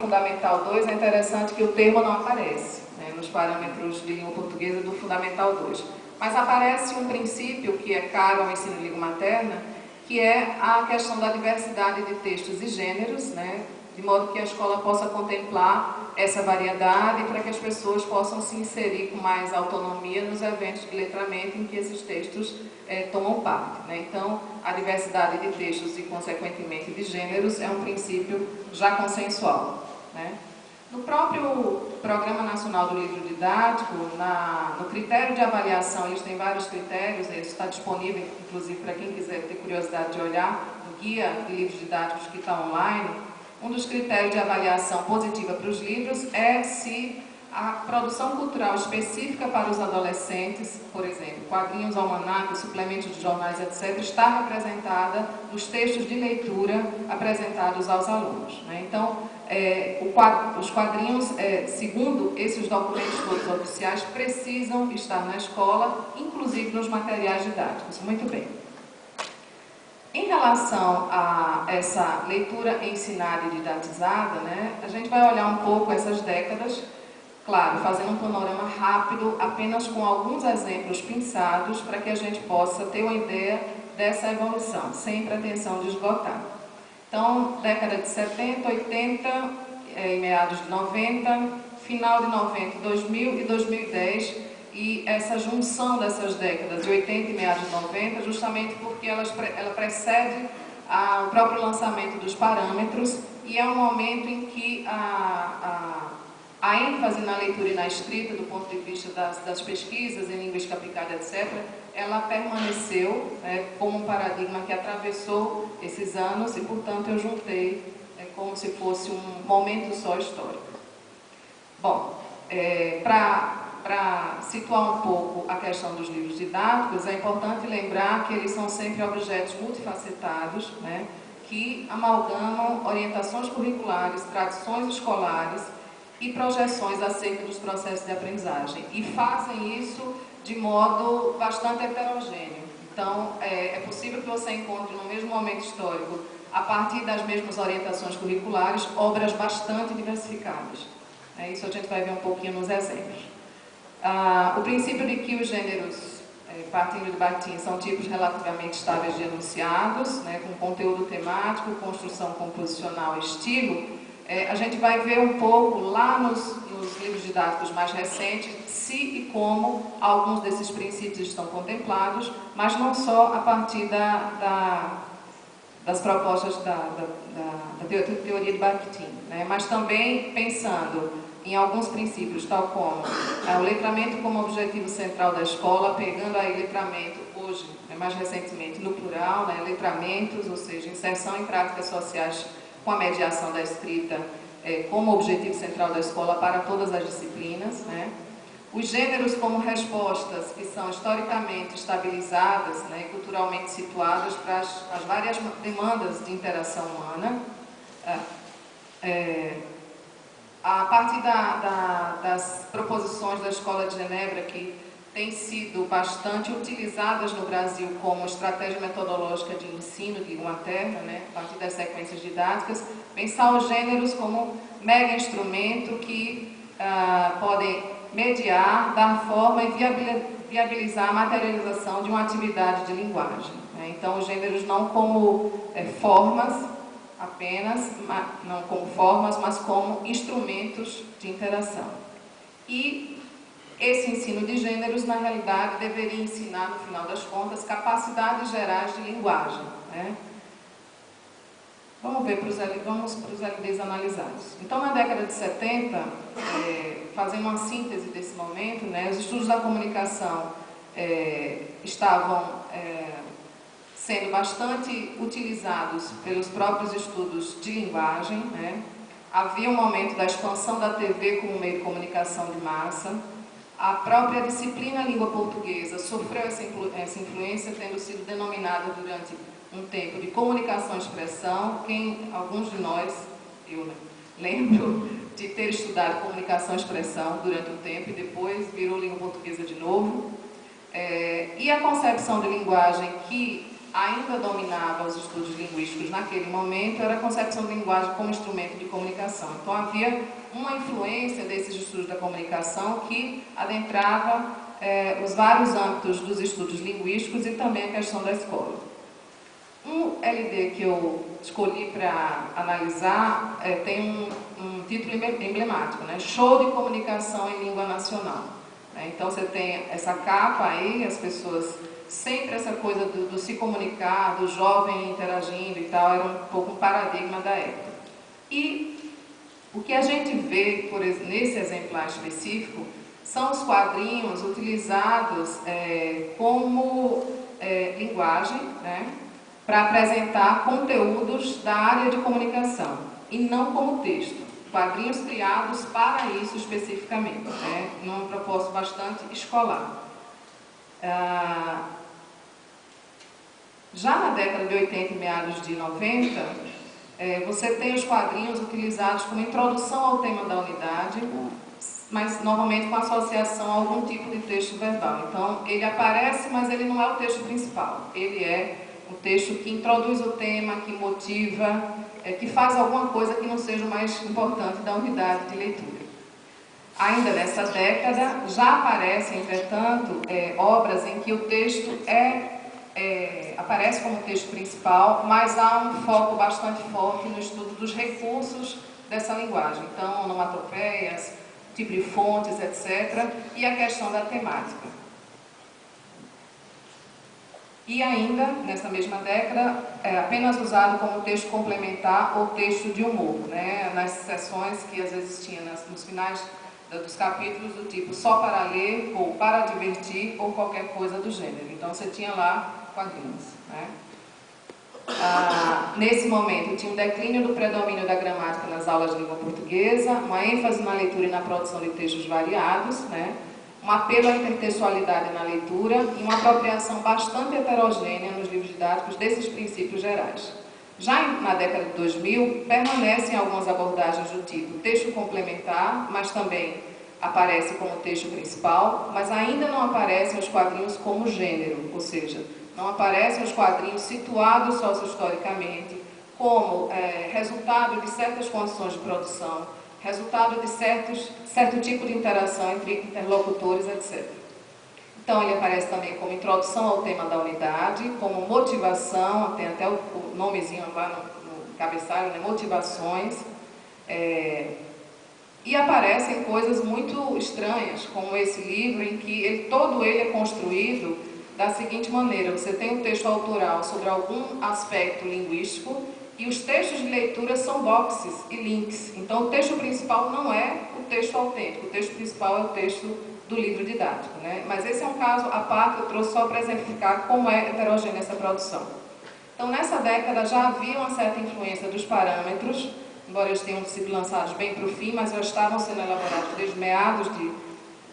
Fundamental 2, é interessante que o termo não aparece, né, nos parâmetros de língua portuguesa do Fundamental 2. Mas aparece um princípio que é caro ao ensino de língua materna, que é a questão da diversidade de textos e gêneros, né, de modo que a escola possa contemplar essa variedade para que as pessoas possam se inserir com mais autonomia nos eventos de letramento em que esses textos tomam parte, né? Então, a diversidade de textos e, consequentemente, de gêneros é um princípio já consensual, né? No próprio Programa Nacional do Livro Didático, no critério de avaliação, eles têm vários critérios, isso está disponível, inclusive, para quem quiser ter curiosidade de olhar, no guia de livros didáticos que está online. Um dos critérios de avaliação positiva para os livros é se a produção cultural específica para os adolescentes, por exemplo, quadrinhos, almanaques, suplementos de jornais, etc., está representada nos textos de leitura apresentados aos alunos, né? Então, os quadrinhos, segundo esses documentos todos oficiais, precisam estar na escola, inclusive nos materiais didáticos. Muito bem. Em relação a essa leitura ensinada e didatizada, né, a gente vai olhar um pouco essas décadas, claro, fazendo um panorama rápido, apenas com alguns exemplos pinçados, para que a gente possa ter uma ideia dessa evolução, sem pretensão de esgotar. Então, década de 70, 80, e meados de 90, final de 90, 2000 e 2010, e essa junção dessas décadas de 80 e meados de 90, justamente porque ela precede o próprio lançamento dos parâmetros, e é um momento em que a ênfase na leitura e na escrita, do ponto de vista das pesquisas em linguística aplicada, etc., ela permaneceu como um paradigma que atravessou esses anos e, portanto, eu juntei como se fosse um momento só histórico. Bom, para situar um pouco a questão dos livros didáticos, é importante lembrar que eles são sempre objetos multifacetados, né, que amalgamam orientações curriculares, tradições escolares e projeções acerca dos processos de aprendizagem, e fazem isso de modo bastante heterogêneo. Então, é possível que você encontre no mesmo momento histórico, a partir das mesmas orientações curriculares, obras bastante diversificadas. Isso a gente vai ver um pouquinho nos exemplos. O princípio de que os gêneros, partindo de Bakhtin, são tipos relativamente estáveis de enunciados, né, com conteúdo temático, construção composicional e estilo, a gente vai ver um pouco lá nos livros didáticos mais recentes se e como alguns desses princípios estão contemplados, mas não só a partir das propostas da teoria de Bakhtin, né, mas também pensando em alguns princípios, tal como o letramento como objetivo central da escola, pegando aí letramento hoje, mais recentemente no plural, né, letramentos, ou seja, inserção em práticas sociais com a mediação da escrita como objetivo central da escola para todas as disciplinas, né. Os gêneros como respostas que são historicamente estabilizadas, né, culturalmente situadas para as várias demandas de interação humana. A partir das proposições da Escola de Genebra, que têm sido bastante utilizadas no Brasil como estratégia metodológica de ensino de língua materna, né, a partir das sequências didáticas, pensar os gêneros como mega instrumento que podem mediar, dar forma e viabilizar a materialização de uma atividade de linguagem, né? Então, os gêneros não como formas apenas, não como formas, mas como instrumentos de interação. E esse ensino de gêneros, na realidade, deveria ensinar, no final das contas, capacidades gerais de linguagem, né? Vamos para os LDs analisados. Então, na década de 70, fazendo uma síntese desse momento, né, os estudos da comunicação estavam sendo bastante utilizados pelos próprios estudos de linguagem, né? Havia um momento da expansão da TV como meio de comunicação de massa. A própria disciplina língua portuguesa sofreu essa influência, tendo sido denominada durante um tempo de comunicação e expressão. Alguns de nós, eu lembro de ter estudado comunicação e expressão durante um tempo e depois virou língua portuguesa de novo. E a concepção de linguagem que ainda dominava os estudos linguísticos naquele momento era a concepção de linguagem como instrumento de comunicação. Então havia uma influência desses estudos da comunicação que adentrava os vários âmbitos dos estudos linguísticos e também a questão da escola. Um LD que eu escolhi para analisar tem um título emblemático, né? Show de comunicação em língua nacional. Então você tem essa capa aí, as pessoas, sempre essa coisa do se comunicar, do jovem interagindo e tal, era um pouco um paradigma da época. E o que a gente vê, por exemplo, nesse exemplar específico, são os quadrinhos utilizados como linguagem, né, para apresentar conteúdos da área de comunicação, e não como texto. Quadrinhos criados para isso especificamente, né, num propósito bastante escolar. Já na década de 80 e meados de 90, você tem os quadrinhos utilizados como introdução ao tema da unidade, mas normalmente com associação a algum tipo de texto verbal. Então, ele aparece, mas ele não é o texto principal. Ele é um texto que introduz o tema, que motiva, que faz alguma coisa que não seja o mais importante da unidade de leitura. Ainda nessa década, já aparecem, entretanto, obras em que o texto aparece como texto principal, mas há um foco bastante forte no estudo dos recursos dessa linguagem. Então, onomatopeias, tipo de fontes, etc. E a questão da temática. E ainda, nessa mesma década, é apenas usado como texto complementar ou texto de humor, né? Nas sessões que às vezes tinha nos finais dos capítulos do tipo só para ler, ou para divertir, ou qualquer coisa do gênero. Então você tinha lá quadrinhos, né? Nesse momento tinha um declínio do predomínio da gramática nas aulas de língua portuguesa, uma ênfase na leitura e na produção de textos variados, né? Um apelo à intertextualidade na leitura e uma apropriação bastante heterogênea nos livros didáticos desses princípios gerais. Já na década de 2000, permanecem algumas abordagens do tipo texto complementar, mas também aparece como texto principal, mas ainda não aparecem os quadrinhos como gênero, ou seja, não aparecem os quadrinhos situados socio-historicamente como resultado de certas condições de produção, resultado de certo tipo de interação entre interlocutores, etc. Então, ele aparece também como introdução ao tema da unidade, como motivação, tem até o nomezinho lá no cabeçalho, né? Motivações. E aparecem coisas muito estranhas, como esse livro, em que todo ele é construído da seguinte maneira: você tem um texto autoral sobre algum aspecto linguístico, e os textos de leitura são boxes e links. Então, o texto principal não é o texto autêntico, o texto principal é o texto do livro didático, né? Mas esse é um caso à parte que eu trouxe só para exemplificar como é heterogênea essa produção. Então, nessa década já havia uma certa influência dos parâmetros, embora eles tenham sido lançados bem para o fim, mas já estavam sendo elaborados desde meados de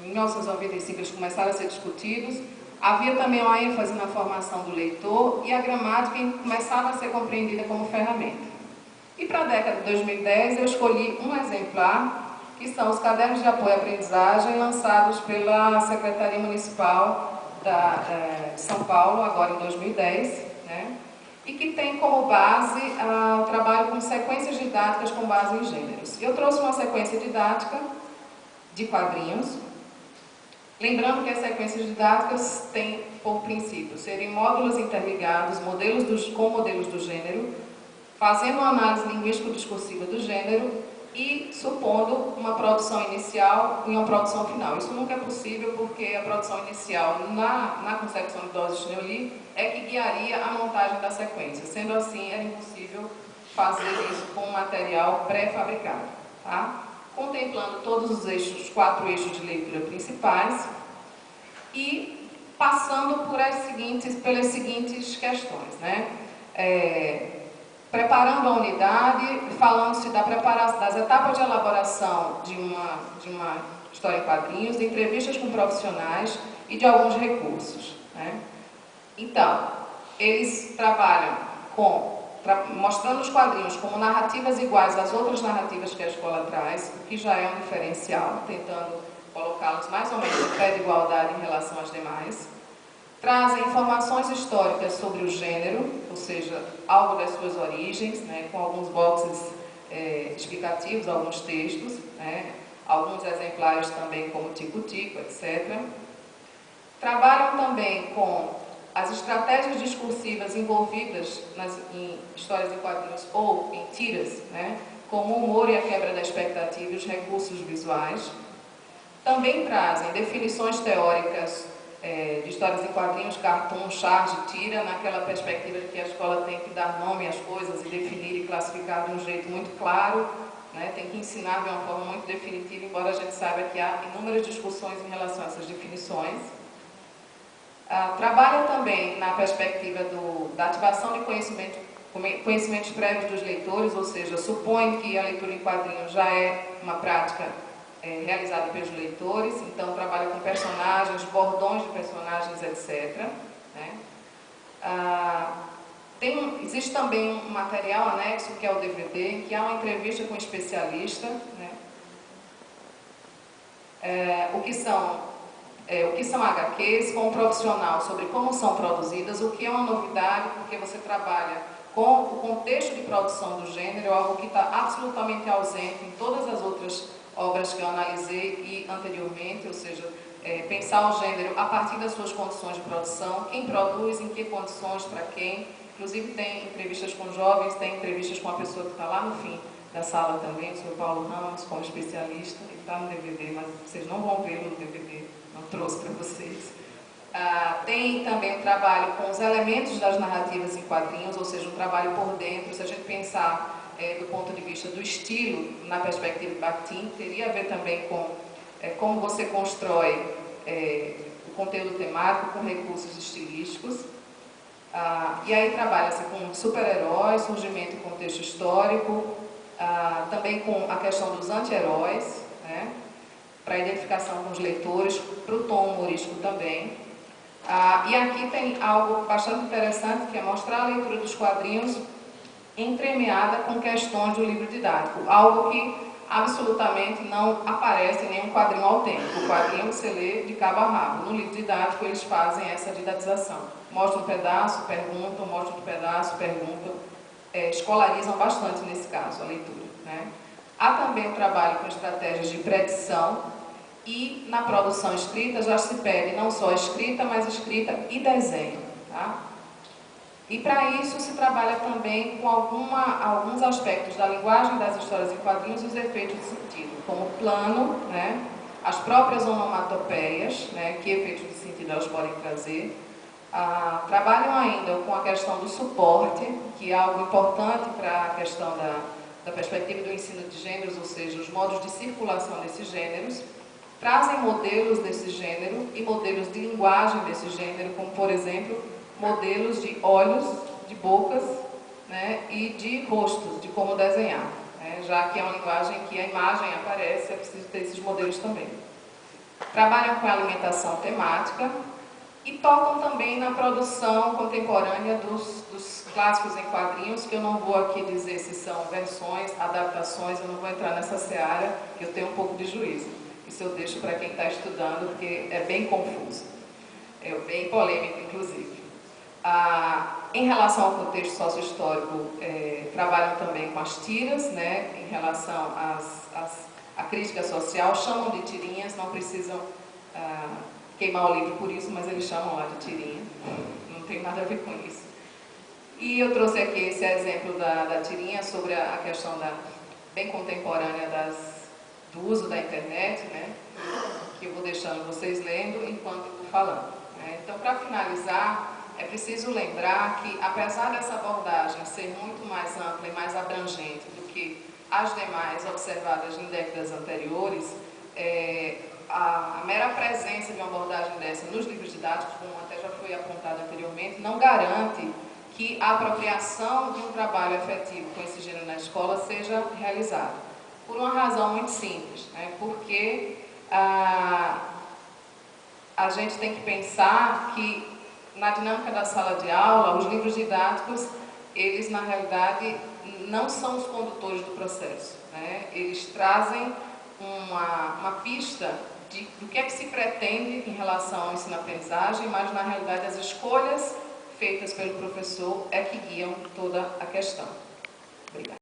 1995, eles começaram a ser discutidos. Havia também uma ênfase na formação do leitor e a gramática começava a ser compreendida como ferramenta. E para a década de 2010 eu escolhi um exemplar, que são os cadernos de apoio à aprendizagem lançados pela Secretaria Municipal de São Paulo, agora em 2010, né? E que tem como base o trabalho com sequências didáticas com base em gêneros. Eu trouxe uma sequência didática de quadrinhos, lembrando que as sequências didáticas têm, por princípio, serem módulos interligados, com modelos do gênero, fazendo uma análise linguístico-discursiva do gênero e supondo uma produção inicial e uma produção final. Isso nunca é possível porque a produção inicial, na concepção de Dawes e Neuli, é que guiaria a montagem da sequência. Sendo assim, era impossível fazer isso com um material pré-fabricado, tá? Contemplando todos os eixos, os 4 eixos de leitura principais e passando pelas seguintes questões, né? Preparando a unidade, falando-se das etapas de elaboração de uma história em quadrinhos, de entrevistas com profissionais e de alguns recursos, né? Então, eles trabalham mostrando os quadrinhos como narrativas iguais às outras narrativas que a escola traz, o que já é um diferencial, tentando colocá-los mais ou menos em pé de igualdade em relação às demais. Trazem informações históricas sobre o gênero, ou seja, algo das suas origens, né, com alguns boxes explicativos, alguns textos, né, alguns exemplares também como Tico-Tico, etc. Trabalham também com as estratégias discursivas envolvidas em histórias em quadrinhos ou em tiras, né, como o humor e a quebra da expectativa e os recursos visuais. Também trazem definições teóricas de histórias em quadrinhos, cartoon, charge, tira, naquela perspectiva de que a escola tem que dar nome às coisas e definir e classificar de um jeito muito claro, né? Tem que ensinar de uma forma muito definitiva, embora a gente saiba que há inúmeras discussões em relação a essas definições. Trabalha também na perspectiva da ativação de conhecimentos prévios dos leitores, ou seja, supõe que a leitura em quadrinhos já é uma prática realizada pelos leitores, então trabalha com personagens, bordões de personagens, etc. Né? Existe também um material anexo, que é o DVD, em que há uma entrevista com um especialista, né? O que são HQs, com um profissional sobre como são produzidas, o que é uma novidade, porque você trabalha com o contexto de produção do gênero, algo que está absolutamente ausente em todas as outras obras que eu analisei anteriormente, ou seja, pensar o gênero a partir das suas condições de produção, quem produz, em que condições, para quem. Inclusive tem entrevistas com jovens, tem entrevistas com a pessoa que está lá no fim da sala também, o Sr. Paulo Ramos, como especialista. Ele está no DVD, mas vocês não vão vê-lo no DVD, não trouxe para vocês. Tem também o trabalho com os elementos das narrativas em quadrinhos, ou seja, um trabalho por dentro. Se a gente pensar do ponto de vista do estilo, na perspectiva de Bakhtin, teria a ver também com como você constrói o conteúdo temático com recursos estilísticos. E aí trabalha-se com super-heróis, surgimento e contexto histórico, também com a questão dos anti-heróis, né, para a identificação com os leitores, para o tom humorístico também. E aqui tem algo bastante interessante, que é mostrar a leitura dos quadrinhos entremeada com questões do livro didático, algo que absolutamente não aparece em nenhum quadrinho autêntico. O quadrinho você lê de cabo a rabo. No livro didático eles fazem essa didatização. Mostram um pedaço, perguntam, mostram outro pedaço, perguntam. Escolarizam bastante nesse caso a leitura, né? Há também o trabalho com estratégias de predição e na produção escrita já se pede não só escrita, mas escrita e desenho, tá? E para isso se trabalha também com alguns aspectos da linguagem das histórias em quadrinhos e os efeitos de sentido, como o plano, né, as próprias onomatopeias, né, que efeitos de sentido elas podem trazer. Trabalham ainda com a questão do suporte, que é algo importante para a questão da perspectiva do ensino de gêneros, ou seja, os modos de circulação desses gêneros. Trazem modelos desse gênero e modelos de linguagem desse gênero, como, por exemplo, modelos de olhos, de bocas, né, e de rostos, de como desenhar, né, já que é uma linguagem que a imagem aparece, é preciso ter esses modelos também. Trabalham com a alimentação temática e tocam também na produção contemporânea dos clássicos em quadrinhos, que eu não vou aqui dizer se são versões, adaptações, eu não vou entrar nessa seara, que eu tenho um pouco de juízo. Isso eu deixo para quem está estudando, porque é bem confuso, é bem polêmico, inclusive. Em relação ao contexto sócio-histórico, trabalham também com as tiras, né, em relação à crítica social, chamam de tirinhas, não precisam queimar o livro por isso, mas eles chamam lá de tirinha, não tem nada a ver com isso. E eu trouxe aqui esse exemplo da tirinha sobre a questão bem contemporânea do uso da internet, né, que eu vou deixando vocês lendo enquanto eu vou falando, né. Então, para finalizar, é preciso lembrar que, apesar dessa abordagem ser muito mais ampla e mais abrangente do que as demais observadas em décadas anteriores, a mera presença de uma abordagem dessa nos livros didáticos, como até já foi apontado anteriormente, não garante que a apropriação de um trabalho efetivo com esse gênero na escola seja realizada. Por uma razão muito simples, né? Porque a gente tem que pensar que na dinâmica da sala de aula, os livros didáticos, eles na realidade não são os condutores do processo, né? Eles trazem uma pista do que é que se pretende em relação ao ensino-aprendizagem, mas na realidade as escolhas feitas pelo professor é que guiam toda a questão. Obrigada.